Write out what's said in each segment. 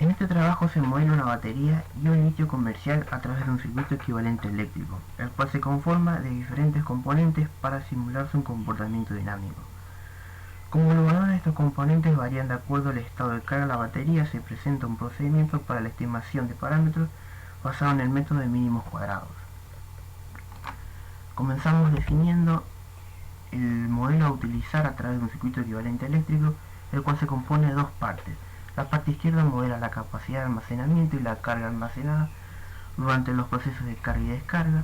En este trabajo se modela una batería y un litio comercial a través de un circuito equivalente eléctrico, el cual se conforma de diferentes componentes para simular su comportamiento dinámico. Como los valores de estos componentes varían de acuerdo al estado de carga de la batería, se presenta un procedimiento para la estimación de parámetros basado en el método de mínimos cuadrados. Comenzamos definiendo el modelo a utilizar a través de un circuito equivalente eléctrico, el cual se compone de dos partes. La parte izquierda modela la capacidad de almacenamiento y la carga almacenada durante los procesos de carga y descarga,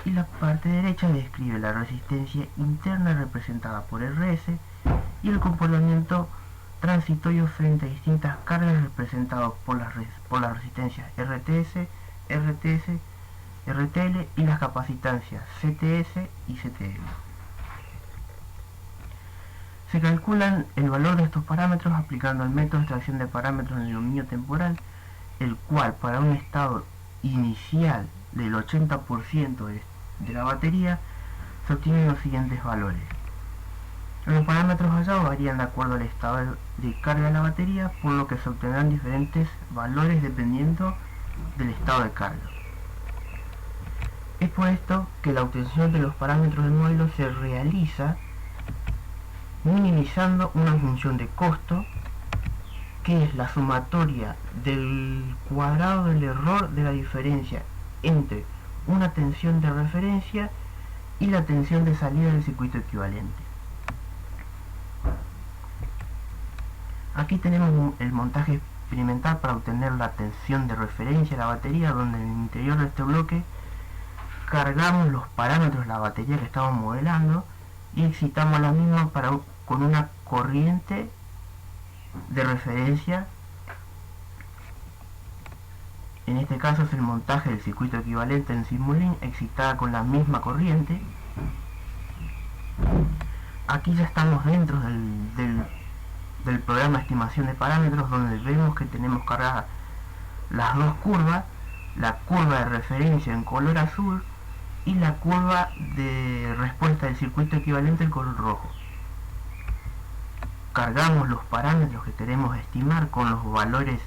y la parte derecha describe la resistencia interna representada por RS y el comportamiento transitorio frente a distintas cargas representados por las resistencias RTS, RTL y las capacitancias CTS y CTL. Se calculan el valor de estos parámetros aplicando el método de extracción de parámetros en el dominio temporal, el cual para un estado inicial del 80% de la batería se obtienen los siguientes valores. Los parámetros hallados varían de acuerdo al estado de carga de la batería, por lo que se obtendrán diferentes valores dependiendo del estado de carga. Es por esto que la obtención de los parámetros del modelo se realiza minimizando una función de costo, que es la sumatoria del cuadrado del error de la diferencia entre una tensión de referencia y la tensión de salida del circuito equivalente. Aquí tenemos el montaje experimental para obtener la tensión de referencia de la batería, donde en el interior de este bloque cargamos los parámetros de la batería que estamos modelando y excitamos la misma con una corriente de referencia. En este caso es el montaje del circuito equivalente en Simulink excitada con la misma corriente. Aquí ya estamos dentro del programa de estimación de parámetros, donde vemos que tenemos cargadas las dos curvas, la curva de referencia en color azul y la curva de respuesta del circuito equivalente en color rojo. Cargamos los parámetros que queremos estimar con los valores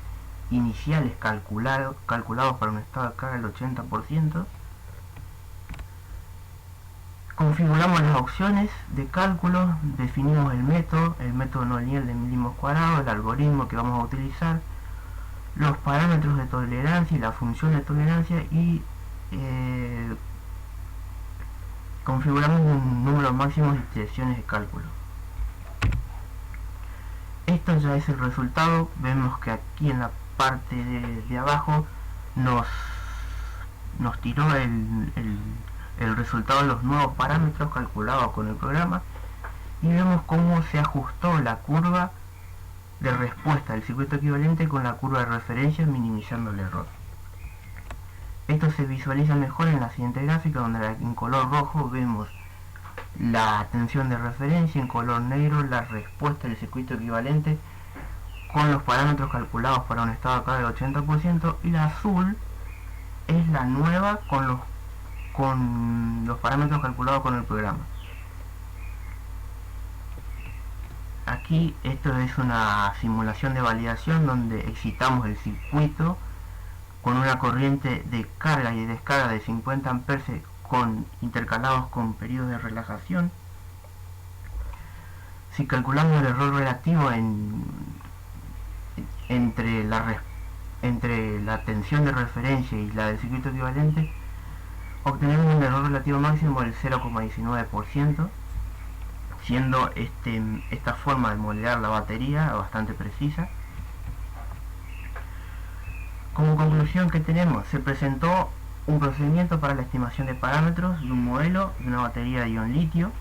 iniciales calculados para un estado de carga del 80%. Configuramos las opciones de cálculo, definimos el método no lineal de milímetros cuadrados, el algoritmo que vamos a utilizar, los parámetros de tolerancia y la función de tolerancia, y configuramos un número máximo de iteraciones de cálculo. Esto ya es el resultado. Vemos que aquí en la parte de abajo nos tiró el resultado de los nuevos parámetros calculados con el programa, y vemos cómo se ajustó la curva de respuesta del circuito equivalente con la curva de referencia, minimizando el error. Esto se visualiza mejor en la siguiente gráfica, donde en color rojo vemos la tensión de referencia, en color negro la respuesta del circuito equivalente con los parámetros calculados para un estado de carga del 80%, y la azul es la nueva con los parámetros calculados con el programa. Aquí esto es una simulación de validación donde excitamos el circuito con una corriente de carga y descarga de 50 amperes intercalados con periodos de relajación. Si calculamos el error relativo entre la tensión de referencia y la del circuito equivalente, obtenemos un error relativo máximo del 0,19%, siendo esta forma de modelar la batería bastante precisa. Como conclusión, que tenemos, se presentó un procedimiento para la estimación de parámetros de un modelo de una batería de ion litio.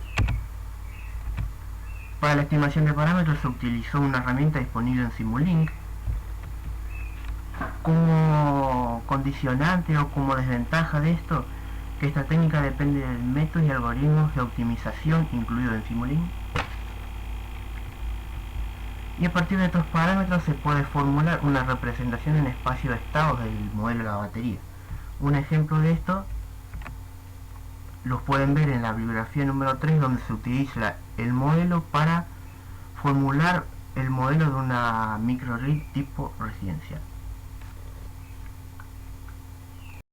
Para la estimación de parámetros se utilizó una herramienta disponible en Simulink. Como condicionante o como desventaja de esto, que esta técnica depende del método y algoritmos de optimización incluido en Simulink. Y a partir de estos parámetros se puede formular una representación en espacio de estados del modelo de la batería. Un ejemplo de esto los pueden ver en la bibliografía número 3, donde se utiliza el modelo para formular el modelo de una microgrid tipo residencial.